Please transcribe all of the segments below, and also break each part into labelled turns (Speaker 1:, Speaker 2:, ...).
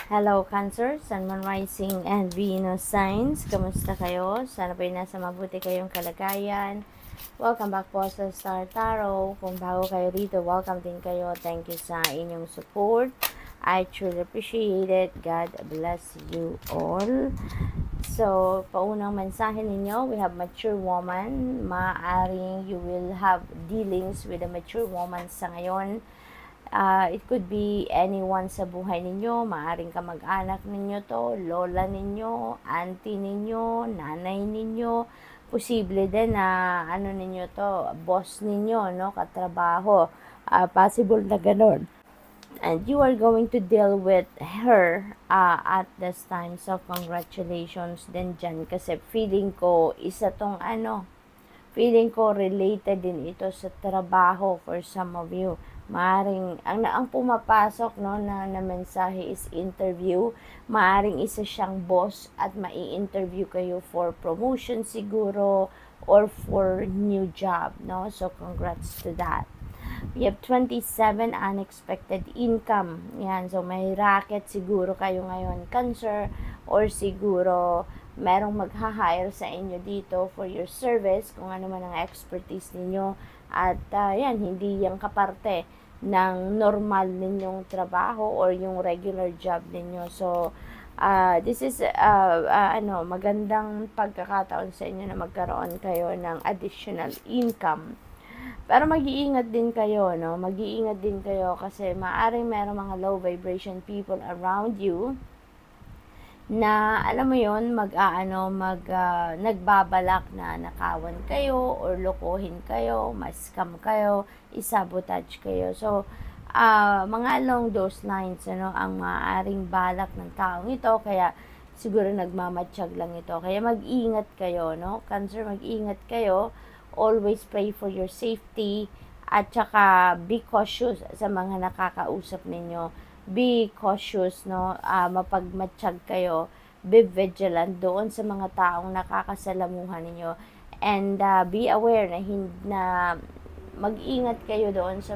Speaker 1: Hello Cancer, Sun, Moon, Rising, and Venus signs. Kamusta kayo? Sana po nasa mabuti kayong kalagayan. Welcome back po sa Star Tarot. Kung bago kayo rito, welcome din kayo. Thank you sa inyong support. I truly appreciate it. God bless you all. So, paunang mensahe ninyo, we have mature woman. Maaring you will have dealings with a mature woman sa ngayon. It could be anyone sa buhay ninyo, maaring kamag-anak ninyo to, lola ninyo, auntie ninyo, nanay ninyo, posible din na ninyo to, boss ninyo, no, katrabaho, possible na ganun. And you are going to deal with her at this time. So, congratulations din dyan. Kasi feeling ko, feeling ko related din ito sa trabaho for some of you. Maaring, ang pumapasok na mensahe is interview. Maaring isa siyang boss at mai-interview kayo for promotion siguro or for new job, no? So, congrats to that. We have 27, unexpected income. Yan, so may racket siguro kayo ngayon, Cancer, or siguro merong magha-hire sa inyo dito for your service, kung ano man ang expertise ninyo. At yan, hindi yung kaparte ng normal ninyong trabaho or yung regular job ninyo. So, this is magandang pagkakataon sa inyo na magkaroon kayo ng additional income. Pero mag-iingat din kayo, no? Mag-iingat din kayo kasi maaring merong mga low vibration people around you na alam mo yon nagbabalak na nakawan kayo or lokohin kayo, ma-scam kayo, isabotage kayo. So, mga along those lines, ang maaaring balak ng taong ito, kaya siguro nagmamatsyag lang ito. Kaya mag-ingat kayo, no? Cancer, mag-ingat kayo. Always pray for your safety at saka be cautious sa mga nakakausap ninyo. Be cautious, no? Mapagmatsyag kayo. Be vigilant doon sa mga taong nakakasalamuhan ninyo. And be aware na mag-ingat kayo doon sa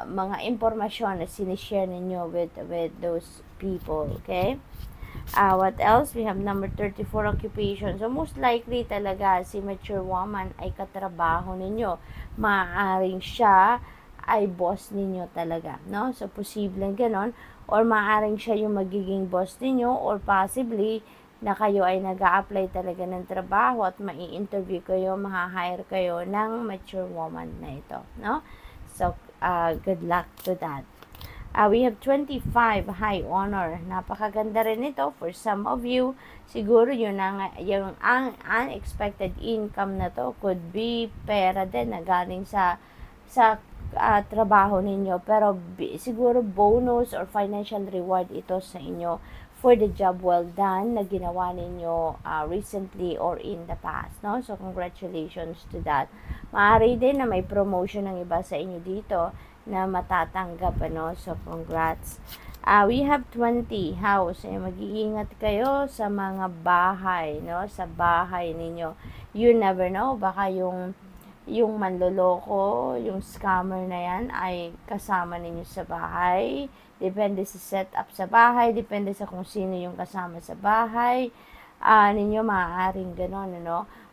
Speaker 1: mga impormasyon na sinishare ninyo with those people, okay? What else? We have number 34, occupation. So, most likely talaga si mature woman ay katrabaho ninyo. Maaaring siya ay boss ninyo talaga, no? So, posibleng ganon. Or maaaring siya yung magiging boss ninyo, or possibly na kayo ay nag-a-apply talaga ng trabaho at mai-interview kayo, ma-hire kayo ng mature woman na ito, no? So, good luck to that. We have 25, high honor. Napakaganda rin ito for some of you. Siguro yung unexpected income na to could be pera din na galing sa trabaho ninyo. Pero siguro bonus or financial reward ito sa inyo for the job well done na ginawa ninyo recently or in the past, no? So, congratulations to that. Maaari din na may promotion ng iba sa inyo dito na matatanggap, So, congrats. We have 20, house. Mag-iingat kayo sa mga bahay, no? Sa bahay ninyo. You never know, baka yung manloloko, yung scammer na yan ay kasama ninyo sa bahay. Depende sa setup sa bahay, depende sa kung sino yung kasama sa bahay. Ninyo maaaring ganon,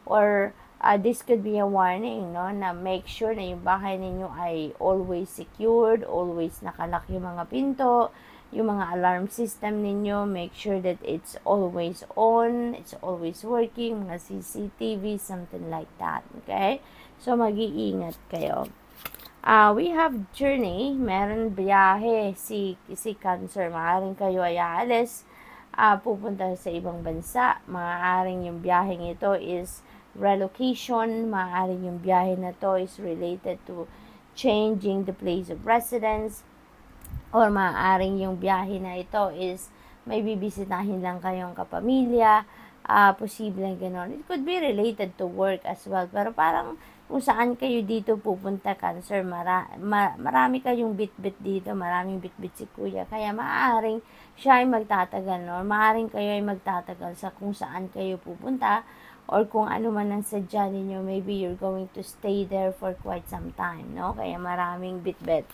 Speaker 1: Or this could be a warning, na make sure na yung bahay ninyo ay always secured, always nakalock yung mga pinto, yung mga alarm system ninyo, make sure that it's always on, it's always working, mga CCTV, something like that, okay? So, mag-iingat kayo. We have journey, meron biyahe si Cancer, maaaring kayo ay aalis, pupunta sa ibang bansa, maaaring yung biyaheng ito is relocation, maaaring yung biyahe na to is related to changing the place of residence, or maaaring yung biyahe na ito is may bibisitahin lang kayong kapamilya, posibleng ganon. It could be related to work as well, pero parang kung saan kayo dito pupunta, Cancer, marami kayong bit-bit dito, maraming bit-bit si Kuya, kaya maaaring siya ay magtatagal, no? Maaaring kayo ay magtatagal sa kung saan kayo pupunta, or kung ano man ang sadya ninyo, maybe you're going to stay there for quite some time, no? Kaya maraming bit-bit.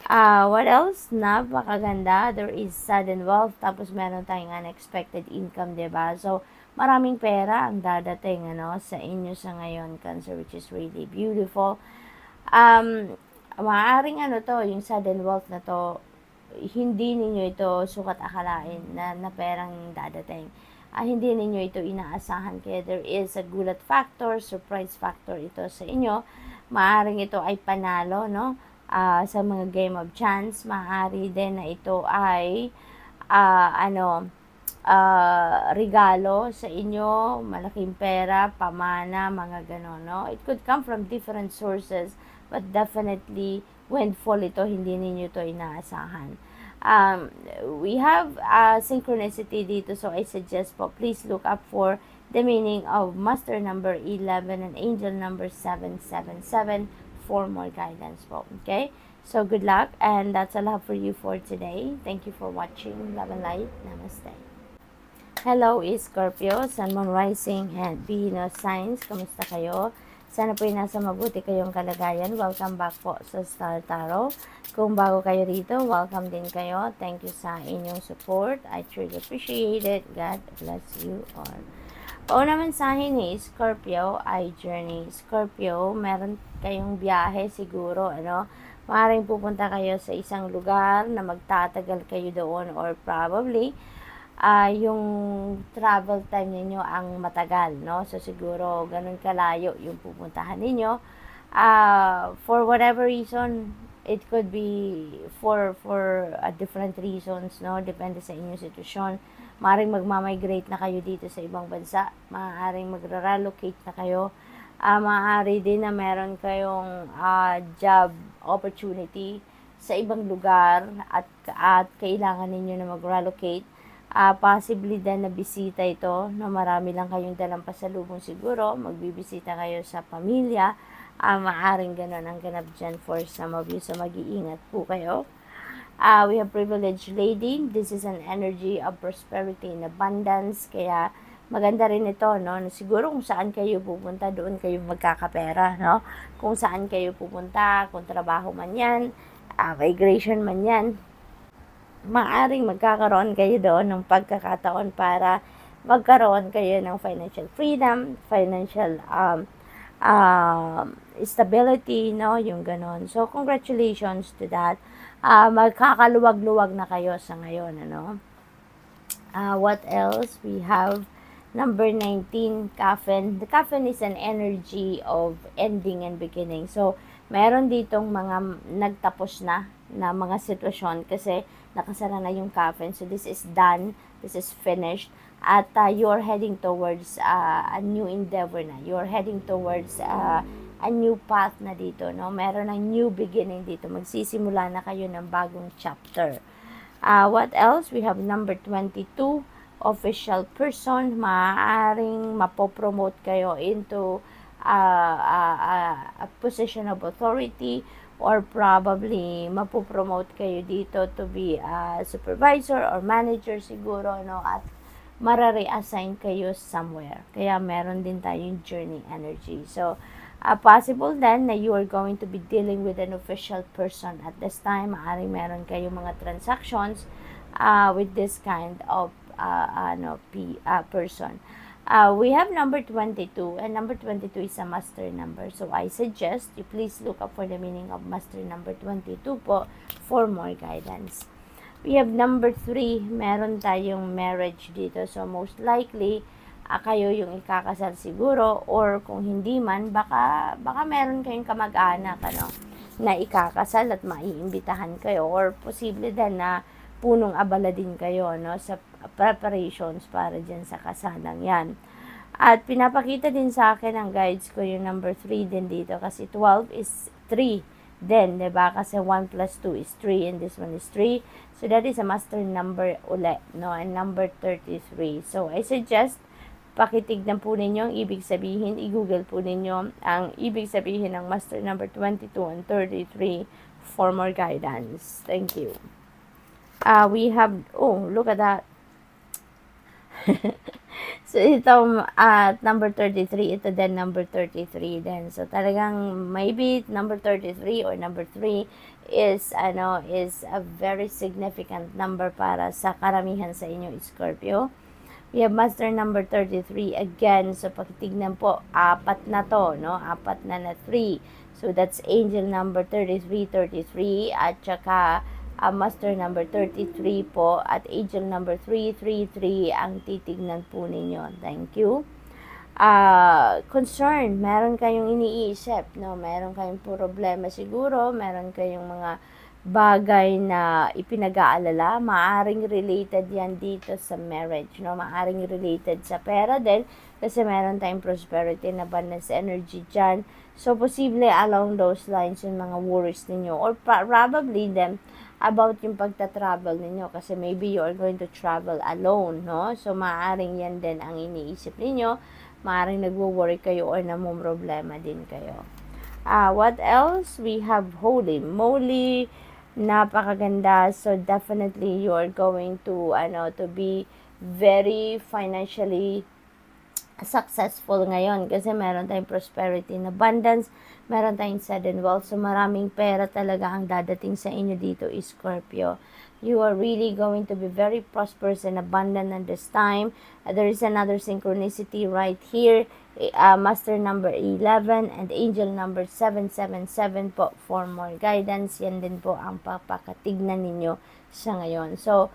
Speaker 1: What else? Napakaganda. There is sudden wealth. Tapos meron tayong unexpected income, 'di ba? So, maraming pera ang dadating sa inyo sa ngayon, Cancer, which is really beautiful. Maaaring yung sudden wealth na to, hindi ninyo ito sukat akalain na perang dadating. Hindi ninyo ito inaasahan, kaya there is a gulat factor, surprise factor ito sa inyo. Maaaring ito ay panalo, no? Sa mga game of chance. Maaari din na ito ay regalo sa inyo, malaking pera, pamana, mga ganon, no? It could come from different sources, but definitely windfall ito, hindi ninyo ito inaasahan. We have synchronicity dito, so I suggest po, please look up for the meaning of master number 11 and angel number 777 for more guidance po. Okay? So, good luck, and that's all I have for you for today. Thank you for watching. Love and light. Namaste. Hello, Scorpio, Sun, Moon, Rising, and Venus signs. Kamusta kayo? Sana po nasa mabuti kayong kalagayan. Welcome back po sa Star Tarot. Kung bago kayo rito, welcome din kayo. Thank you sa inyong support. I truly appreciate it. God bless you all. Una mensahe ni Scorpio ay journey. Scorpio, meron kayong biyahe siguro, Maaaring pupunta kayo sa isang lugar na magtatagal kayo doon, or probably yung travel time ninyo ang matagal, no? So, siguro, ganun kalayo yung pupuntahan ninyo. For whatever reason, it could be for different reasons, no? Depende sa inyong sitwasyon. Maaaring magmamigrate na kayo dito sa ibang bansa. Maaaring magra-relocate na kayo. Maaari din na meron kayong job opportunity sa ibang lugar at kailangan ninyo na mag-relocate. Possibly din na bisita ito, no? Marami lang kayong dalang pasalubong siguro, magbibisita kayo sa pamilya. Maaring ganun ang ganap dyan for some of you, so mag-iingat po kayo. We have privileged lady. This is an energy of prosperity and abundance, kaya maganda rin ito, no? Siguro kung saan kayo pupunta, doon kayo magkakapera, no? Kung saan kayo pupunta, kung trabaho man yan, migration man yan, maaring magkakaroon kayo doon ng pagkakataon para magkaroon kayo ng financial freedom, financial stability, no? Yung ganon. So, congratulations to that. Magkakaluwag-luwag na kayo sa ngayon, What else? We have number 19, Coffin. The Coffin is an energy of ending and beginning. So, meron ditong mga nagtapos na mga sitwasyon kasi nakasara na yung Coffin. So, this is done. This is finished. At you're heading towards a new endeavor na. You're heading towards a new path na dito, no? Meron ng new beginning dito. Magsisimula na kayo ng bagong chapter. What else? We have number 22, official person. Maaaring mapopromote kayo into a position of authority, or probably mapopromote kayo dito to be a supervisor or manager siguro, no? At mara-reassign kayo somewhere. Kaya meron din tayong journey energy. So, possible then na you are going to be dealing with an official person at this time. Maaaring meron kayong mga transactions with this kind of person. We have number 22, and number 22 is a master number. So, I suggest you please look up for the meaning of master number 22 po for more guidance. We have number 3, meron tayong marriage dito. So, most likely, kayo yung ikakasal siguro, or kung hindi man, baka meron kayong kamag-anak, na ikakasal at maiimbitahan kayo, or posible din na punong abala din kayo, sa preparations para dyan sa kasalang yan. At pinapakita din sa akin ang guides ko yung number 3 din dito, kasi 12 is 3 din, diba? Kasi 1 plus 2 is 3, and this one is 3. So, that is a master number ulit, and number 33. So, I suggest, pakitignan po ninyo ang ibig sabihin, i-google po ninyo ang ibig sabihin ng master number 22 and 33 for more guidance. Thank you. We have, look at that. So, ito, at number 33, ito din number 33 din. So, talagang maybe number 33 or number 3 is, is a very significant number para sa karamihan sa inyo, Scorpio. We have master number 33 again. So, pagtignan po, apat na to, no? Apat na 3. So, that's angel number 33, at saka master number 33 po at angel number 333 ang titignan po ninyo. Thank you. Concern, meron kayong iniisip, no? Meron kayong problema siguro, meron kayong mga bagay na ipinag-aalala, maaring related yan dito sa marriage, no? Maaring related sa pera din, kasi meron tayong prosperity and abundance energy dyan. So, posible along those lines yung mga worries ninyo, or probably then, about yung pagta-travel ninyo, kasi maybe you are going to travel alone, no? So, maaring yan din ang iniisip ninyo, maaring nagwo-worry kayo or namumroblema din kayo. What else? We have holy moly, napakaganda. So, definitely you are going to, to be very financially successful ngayon kasi meron tayong prosperity and abundance, meron tayong sudden wealth, so maraming pera talaga ang dadating sa inyo dito, Scorpio. You are really going to be very prosperous and abundant at this time. There is another synchronicity right here, master number 11 and angel number 777 po for more guidance. Yan din po ang papakatignan ninyo sa ngayon. So,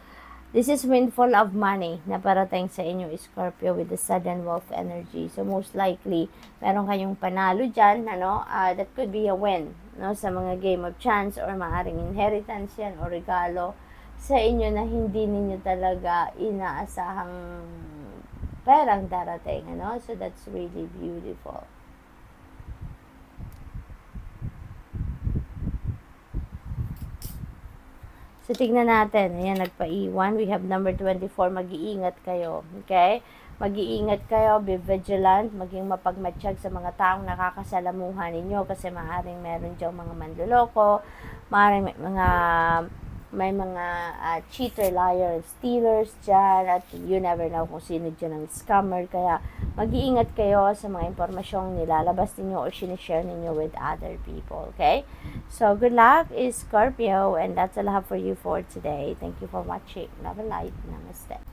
Speaker 1: this is windfall of money na parating sa inyo, Scorpio, with the sudden wealth energy. So, most likely, meron kayong panalo dyan, that could be a win, no, sa mga game of chance or maaring inheritance yan o regalo sa inyo na hindi ninyo talaga inaasahang perang darating, So, that's really beautiful. So, tignan natin. Ayan, nagpa-iwan. We have number 24. Mag-iingat kayo. Okay? Mag-iingat kayo. Be vigilant. Maging mapagmatsyag sa mga taong nakakasalamuhan ninyo kasi maaaring meron diyang mga manloloko. Maaaring may mga cheater, liar, stealers dyan, at you never know kung sino dyan ang scammer. Kaya mag-iingat kayo sa mga impormasyong nilalabas ninyo or sinishare ninyo with other people. Okay? So, good luck, Scorpio, and that's all I have for you for today. Thank you for watching. Love and light. Namaste.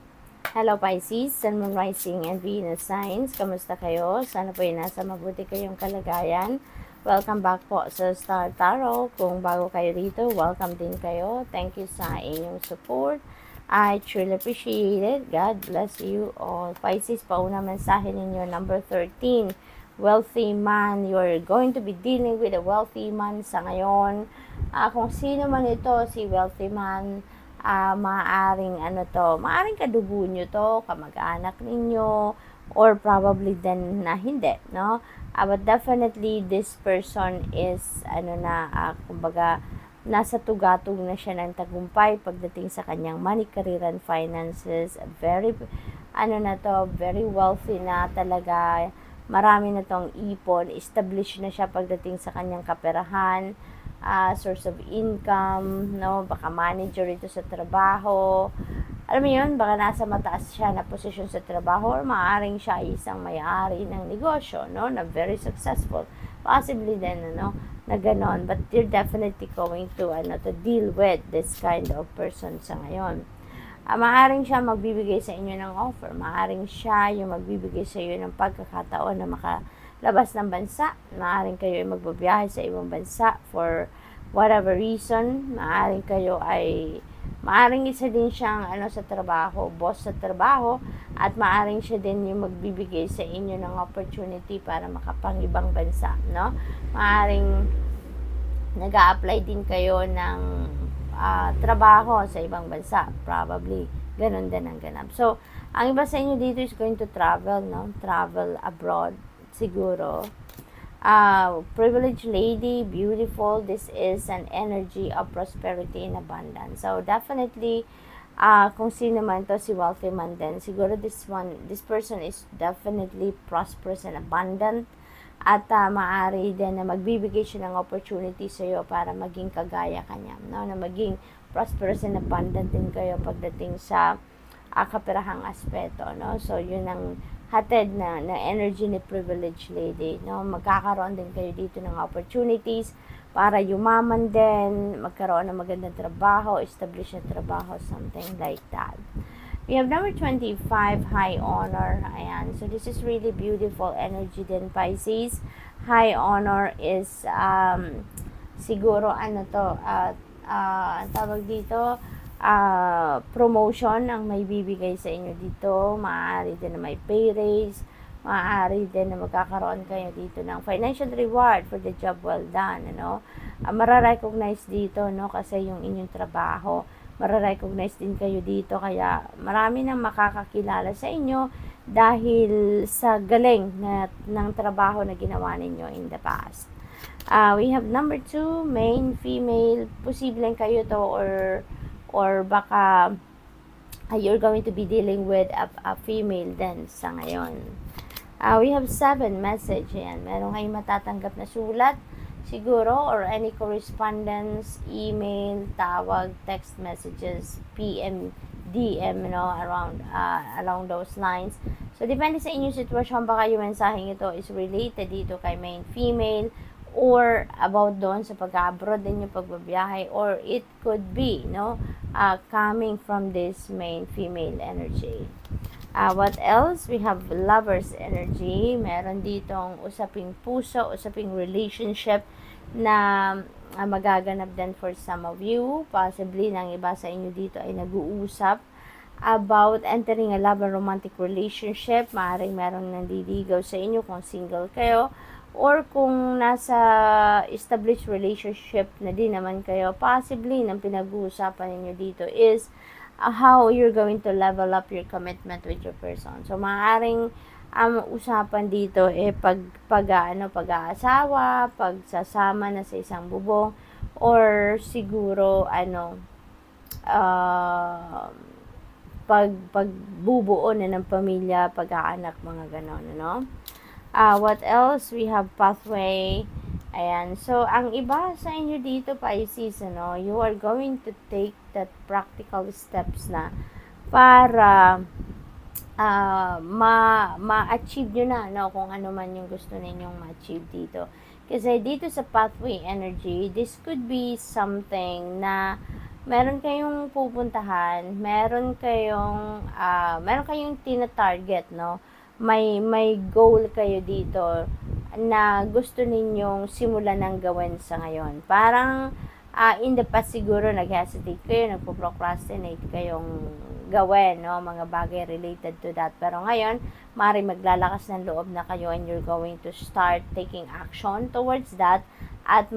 Speaker 1: Hello, Pisces, Sun, Moon, Rising, and Venus signs. Kamusta kayo? Sana po yung nasa mabuti kayong kalagayan. Welcome back po sa Star Tarot. Kung bago kayo dito, welcome din kayo. Thank you sa inyong support. I truly appreciate it. God bless you all. Pisces, pauna mensahe ninyo, number 13. Wealthy man. You're going to be dealing with a wealthy man sa ngayon. Kung sino man ito, si wealthy man, maaring maaring kadugo nyo to, kamag-anak ninyo, or probably then na hindi, no? But definitely, this person is, kumbaga, nasa tugatog na siya ng tagumpay pagdating sa kanyang money, career, and finances. Very, very wealthy na talaga. Marami na tong ipon. Established na siya pagdating sa kanyang kaperahan, source of income, no? Baka manager ito sa trabaho. Alam mo yun, baka nasa mataas siya na posisyon sa trabaho or maaaring siya ay isang may-ari ng negosyo, no, na very successful. Possibly then, na ganon. But you're definitely going to deal with this kind of person sa ngayon. Maaaring siya magbibigay sa inyo ng offer. Maaaring siya yung magbibigay sa inyo ng pagkakataon na makalabas ng bansa. Maaaring kayo ay magbabiyahe sa ibang bansa for whatever reason. Maaring isa din siyang sa trabaho, boss sa trabaho, at maaring siya din yung magbibigay sa inyo ng opportunity para makapang-ibang bansa, no? Maaring nag-a-apply din kayo ng trabaho sa ibang bansa, probably ganun din ang ganap. So, ang iba sa inyo dito is going to travel, no? Travel abroad siguro. Privileged lady, beautiful. This is an energy of prosperity and abundance. So, definitely, kung sino man to, si wealthy man din, siguro this person is definitely prosperous and abundant. At maaari din na magbibigay siya ng opportunity sa iyo para maging kagaya kanya, no? Na maging prosperous and abundant din kayo pagdating sa kapirahang aspeto, no? So, yun ang hatid na energy ni privileged lady, no? Magkakaroon din kayo dito ng opportunities para yumaman din, magkaroon ng magandang trabaho, establish na trabaho, something like that. We have number 25, high honor. Ayan. So, this is really beautiful energy din, Pisces. High honor is, siguro, tawag dito, promotion ang may bibigay sa inyo dito. Maaari din na may pay raise. Maaari din na magkakaroon kayo dito ng financial reward for the job well done, ano. Mararecognize dito, no, kasi yung inyong trabaho. Mararecognize din kayo dito, kaya marami nang makakakilala sa inyo dahil sa galing ng trabaho na ginawa ninyo in the past. We have number 2, main female. Posibleng kayo to or baka you're going to be dealing with a female din sa ngayon. We have 7, message. Ayan. Meron kayong matatanggap na sulat siguro, or any correspondence, email, tawag, text messages, PM, DM, along those lines. So, depende sa inyong sitwasyon, baka yung mensaheng ito is related dito kay main female, or about doon sa pag-abroad din yung pagbabiyahe, or it could be, coming from this main female energy. What else? We have lovers energy. Meron ditong usaping puso, usaping relationship na magaganap din for some of you. Possibly, ng iba sa inyo dito ay nag-uusap about entering a love and romantic relationship. Maaaring meron nandiligaw sa inyo kung single kayo, or kung nasa established relationship na din naman kayo. Possibly, nang pinag-uusapan ninyo dito is how you're going to level up your commitment with your person. So, maaaring usapan dito pag-aasawa, pagsasama na sa isang bubong, or siguro pagbubuo na ng pamilya, pag-aanak, mga ganon, what else? We have pathway. Ayan. So, ang iba sa inyo dito, Pisces, you are going to take that practical steps na para ma-achieve nyo na, kung ano man yung gusto ninyong ma-achieve dito. Kasi dito sa pathway energy, this could be something na meron kayong pupuntahan, meron kayong tina-target, may goal kayo dito na gusto ninyong simulan ng gawin sa ngayon. Parang in the past siguro nag-hesitate kayo, nagpo-procrastinate kayong gawin, mga bagay related to that. Pero ngayon, maaaring maglalakas ng loob na kayo and you're going to start taking action towards that, at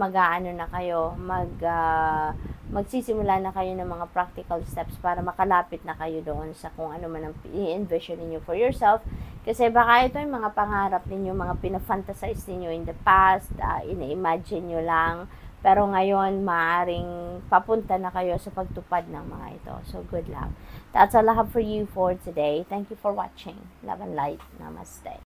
Speaker 1: magsisimula na kayo ng mga practical steps para makalapit na kayo doon sa kung ano man ang i-envision ninyo for yourself. Kasi baka ito yung mga pangarap ninyo, mga pinafantasize ninyo in the past, ina-imagine nyo lang, pero ngayon maaring papunta na kayo sa pagtupad ng mga ito. So, good luck. That's all I have for you for today. Thank you for watching. Love and light. Namaste.